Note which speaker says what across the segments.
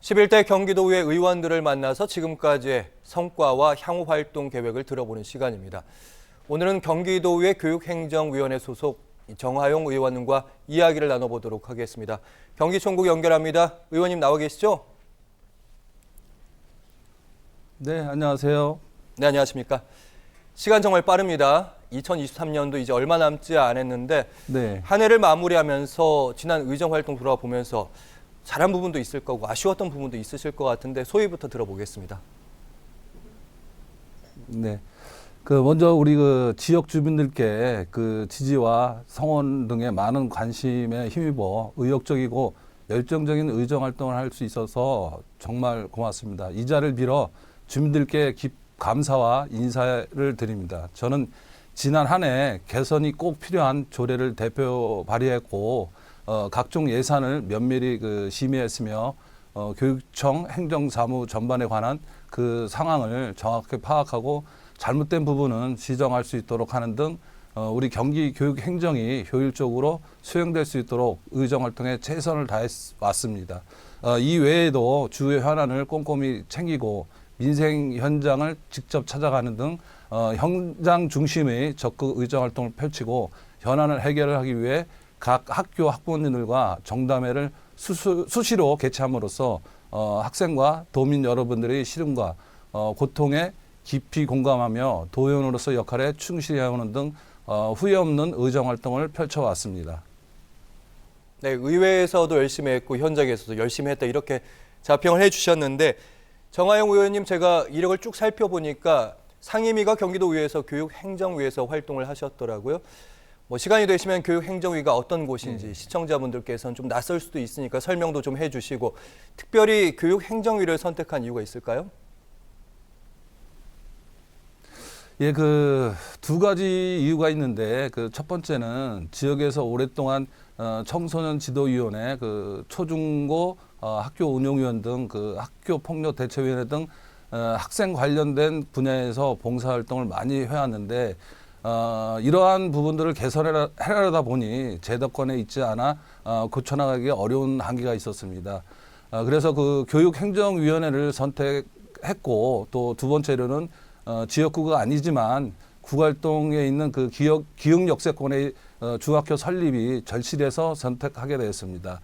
Speaker 1: 11대 경기도의회 의원들을 만나서 지금까지의 성과와 향후 활동 계획을 들어보는 시간입니다. 오늘은 경기도의회 교육행정위원회 소속 정하용 의원과 이야기를 나눠보도록 하겠습니다. 경기총국 연결합니다. 의원님 나와 계시죠?
Speaker 2: 네, 안녕하세요.
Speaker 1: 네, 안녕하십니까. 시간 정말 빠릅니다. 2023년도 이제 얼마 남지 않았는데
Speaker 2: 네.
Speaker 1: 한 해를 마무리하면서 지난 의정활동 돌아보면서 잘한 부분도 있을 거고 아쉬웠던 부분도 있으실 것 같은데 소위부터 들어보겠습니다.
Speaker 2: 네. 먼저 우리 지역 주민들께 지지와 성원 등의 많은 관심에 힘입어 의욕적이고 열정적인 의정 활동을 할 수 있어서 정말 고맙습니다. 이 자리를 빌어 주민들께 감사와 인사를 드립니다. 저는 지난 한 해 개선이 꼭 필요한 조례를 대표 발의했고 각종 예산을 면밀히 심의했으며 교육청 행정사무 전반에 관한 그 상황을 정확하게 파악하고 잘못된 부분은 지정할 수 있도록 하는 등 우리 경기 교육 행정이 효율적으로 수행될 수 있도록 의정 활동에 최선을 다해 왔습니다. 이 외에도 주요 현안을 꼼꼼히 챙기고 민생 현장을 직접 찾아가는 등 현장 중심의 적극 의정 활동을 펼치고 현안을 해결을 하기 위해 각 학교 학부모님들과 정담회를 수시로 개최함으로써 학생과 도민 여러분들의 시름과 고통에 깊이 공감하며 도연으로서 역할에 충실히 해오는 등 후회 없는 의정 활동을 펼쳐왔습니다.
Speaker 1: 네, 의회에서도 열심히 했고 현장에서도 열심히 했다 이렇게 자평을 해주셨는데 정하용 의원님 제가 이력을 쭉 살펴보니까 상임위가 경기도의회에서 교육행정위에서 활동을 하셨더라고요. 시간이 되시면 교육행정위가 어떤 곳인지 시청자분들께서는 좀 낯설 수도 있으니까 설명도 좀 해주시고 특별히 교육행정위를 선택한 이유가 있을까요?
Speaker 2: 예, 두 가지 이유가 있는데 첫 번째는 지역에서 오랫동안 청소년 지도위원회, 초중고 학교 운영위원 등 학교 폭력 대처위원회 등 학생 관련된 분야에서 봉사활동을 많이 해왔는데 이러한 부분들을 개선하려다 보니 제도권에 있지 않아 고쳐나가기 어려운 한계가 있었습니다. 그래서 교육행정위원회를 선택했고 또 두 번째로는 지역구가 아니지만 구활동에 있는 기흥역세권의 중학교 설립이 절실해서 선택하게 되었습니다.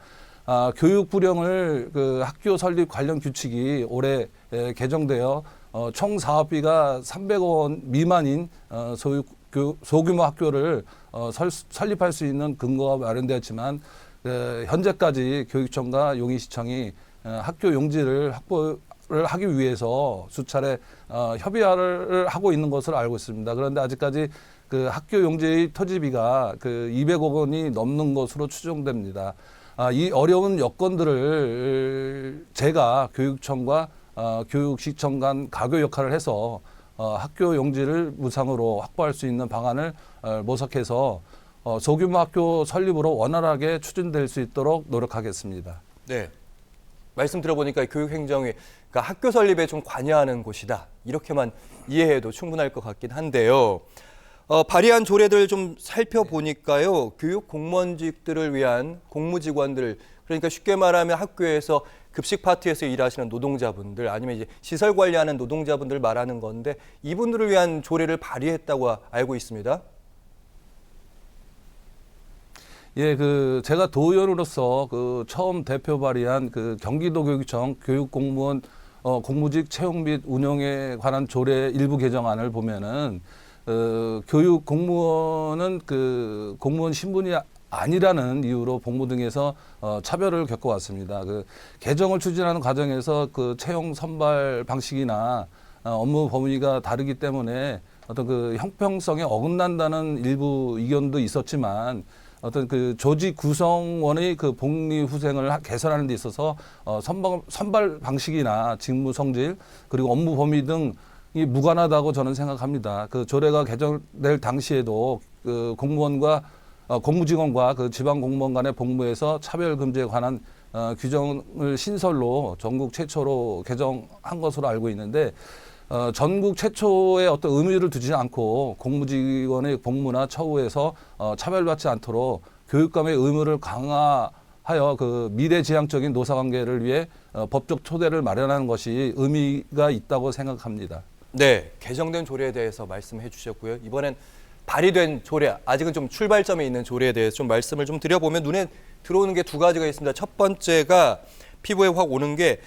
Speaker 2: 교육 부령을 학교 설립 관련 규칙이 올해 개정되어 총 사업비가 300억 원 미만인 소규모 학교를 설립할 수 있는 근거가 마련되었지만 현재까지 교육청과 용인시청이 학교 용지를 확보를 하기 위해서 수차례 협의를 하고 있는 것으로 알고 있습니다. 그런데 아직까지 학교 용지의 토지비가 200억 원이 넘는 것으로 추정됩니다. 이 어려운 여건들을 제가 교육청과 교육시청 간 가교 역할을 해서 학교 용지를 무상으로 확보할 수 있는 방안을 모색해서 소규모 학교 설립으로 원활하게 추진될 수 있도록 노력하겠습니다.
Speaker 1: 네. 말씀 들어보니까 교육행정위, 그러니까 학교 설립에 좀 관여하는 곳이다. 이렇게만 이해해도 충분할 것 같긴 한데요. 발의한 조례들 좀 살펴보니까요. 교육 공무원직들을 위한 공무직원들, 그러니까 쉽게 말하면 학교에서 급식 파트에서 일하시는 노동자분들 아니면 이제 시설 관리하는 노동자분들 말하는 건데 이분들을 위한 조례를 발의했다고 알고 있습니다.
Speaker 2: 예, 제가 도의원으로서 처음 대표 발의한 경기도교육청 교육공무원 공무직 채용 및 운영에 관한 조례 일부 개정안을 보면은 교육 공무원은 공무원 신분이 아니라는 이유로 복무 등에서 차별을 겪어왔습니다. 개정을 추진하는 과정에서 채용 선발 방식이나 업무 범위가 다르기 때문에 어떤 형평성에 어긋난다는 일부 의견도 있었지만 어떤 조직 구성원의 복리 후생을 개선하는 데 있어서 선발 방식이나 직무 성질 그리고 업무 범위 등이 무관하다고 저는 생각합니다. 조례가 개정될 당시에도 공무원과 공무직원과 지방 공무원 간의 복무에서 차별 금지에 관한 규정을 신설로 전국 최초로 개정한 것으로 알고 있는데 전국 최초의 어떤 의무를 두지 않고 공무직원의 복무나 처우에서 차별받지 않도록 교육감의 의무를 강화하여 미래지향적인 노사관계를 위해 법적 토대를 마련하는 것이 의미가 있다고 생각합니다.
Speaker 1: 네, 개정된 조례에 대해서 말씀해 주셨고요. 이번엔 발의된 조례, 아직은 좀 출발점에 있는 조례에 대해서 좀 말씀을 좀 드려보면 눈에 들어오는 게 두 가지가 있습니다. 첫 번째가 피부에 확 오는 게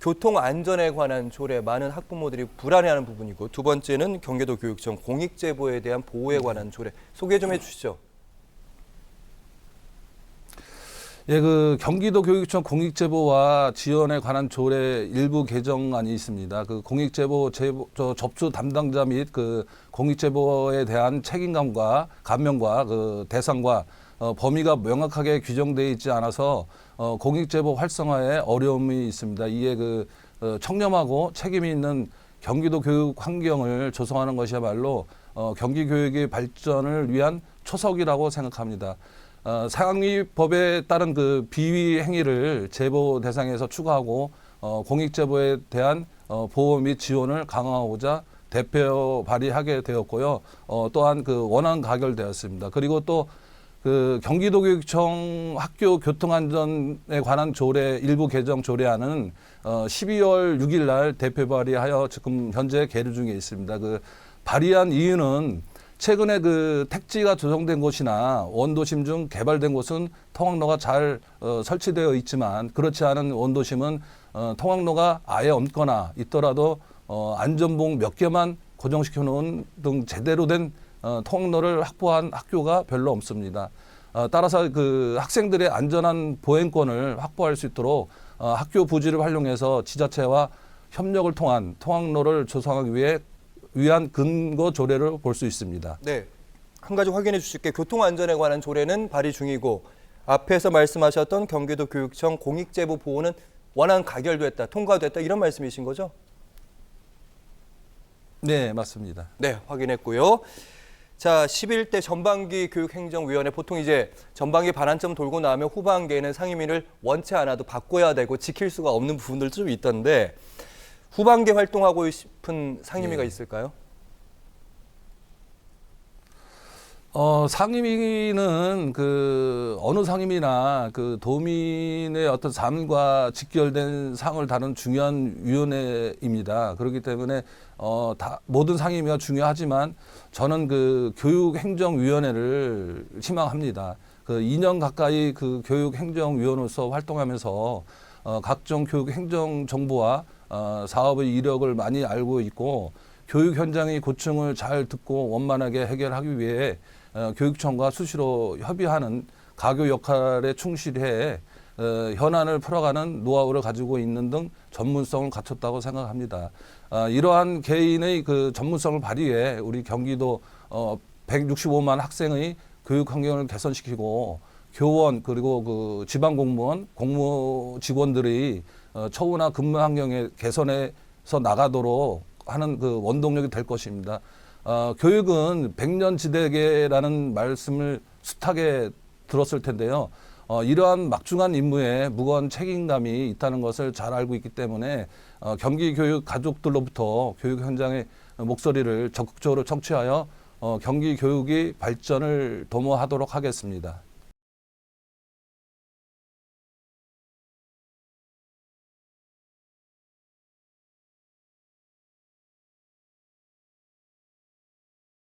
Speaker 1: 교통안전에 관한 조례, 많은 학부모들이 불안해하는 부분이고, 두 번째는 경기도 교육청 공익제보에 대한 보호에 관한 조례, 소개 좀 해주시죠.
Speaker 2: 예, 그 경기도 교육청 공익제보와 지원에 관한 조례 일부 개정안이 있습니다. 그 공익제보 접수 담당자 및 그 공익제보에 대한 책임감과 감명과 그 대상과 범위가 명확하게 규정되어 있지 않아서 공익제보 활성화에 어려움이 있습니다. 이에 그 청렴하고 책임이 있는 경기도 교육 환경을 조성하는 것이야말로 경기 교육의 발전을 위한 초석이라고 생각합니다. 상위법에 따른 그 비위 행위를 제보 대상에서 추가하고 공익제보에 대한 보호 및 지원을 강화하고자 대표 발의하게 되었고요. 또한 그 원안 가결되었습니다. 그리고 또 그 경기도교육청 학교 교통안전에 관한 조례 일부 개정 조례안은 12월 6일 날 대표 발의하여 지금 현재 계류 중에 있습니다. 그 발의한 이유는 최근에 그 택지가 조성된 곳이나 원도심 중 개발된 곳은 통학로가 잘 설치되어 있지만 그렇지 않은 원도심은 통학로가 아예 없거나 있더라도 안전봉 몇 개만 고정시켜 놓은 등 제대로 된 통학로를 확보한 학교가 별로 없습니다. 따라서 그 학생들의 안전한 보행권을 확보할 수 있도록 학교 부지를 활용해서 지자체와 협력을 통한 통학로를 조성하기 위한 근거 조례를 볼 수 있습니다.
Speaker 1: 네, 한 가지 확인해 주실 게 교통안전에 관한 조례는 발의 중이고, 앞에서 말씀하셨던 경기도 교육청 공익제보 보호는 원안 가결됐다, 통과됐다, 이런 말씀이신 거죠?
Speaker 2: 네, 맞습니다.
Speaker 1: 네, 확인했고요. 자, 11대 전반기 교육행정위원회, 보통 이제 전반기 반환점 돌고 나면 후반기에는 상임위를 원치 않아도 바꿔야 되고 지킬 수가 없는 부분들도 좀 있던데, 후반기 활동하고 싶은 상임위가 있을까요?
Speaker 2: 상임위는 그 어느 상임위나 그 도민의 어떤 삶과 직결된 사항을 다루는 중요한 위원회입니다. 그렇기 때문에 모든 상임위가 중요하지만 저는 그 교육행정위원회를 희망합니다. 그 2년 가까이 그 교육행정위원으로서 활동하면서 각종 교육행정 정보와 사업의 이력을 많이 알고 있고, 교육 현장의 고충을 잘 듣고 원만하게 해결하기 위해 교육청과 수시로 협의하는 가교 역할에 충실해 현안을 풀어가는 노하우를 가지고 있는 등 전문성을 갖췄다고 생각합니다. 이러한 개인의 그 전문성을 발휘해 우리 경기도 165만 학생의 교육 환경을 개선시키고, 교원 그리고 그 지방 공무원, 공무 직원들의 처우나 근무 환경의 개선에서 나가도록 하는 그 원동력이 될 것입니다. 교육은 백년지대계라는 말씀을 숱하게 들었을 텐데요. 이러한 막중한 임무에 무거운 책임감이 있다는 것을 잘 알고 있기 때문에 경기 교육 가족들로부터 교육 현장의 목소리를 적극적으로 청취하여 경기 교육의 발전을 도모하도록 하겠습니다.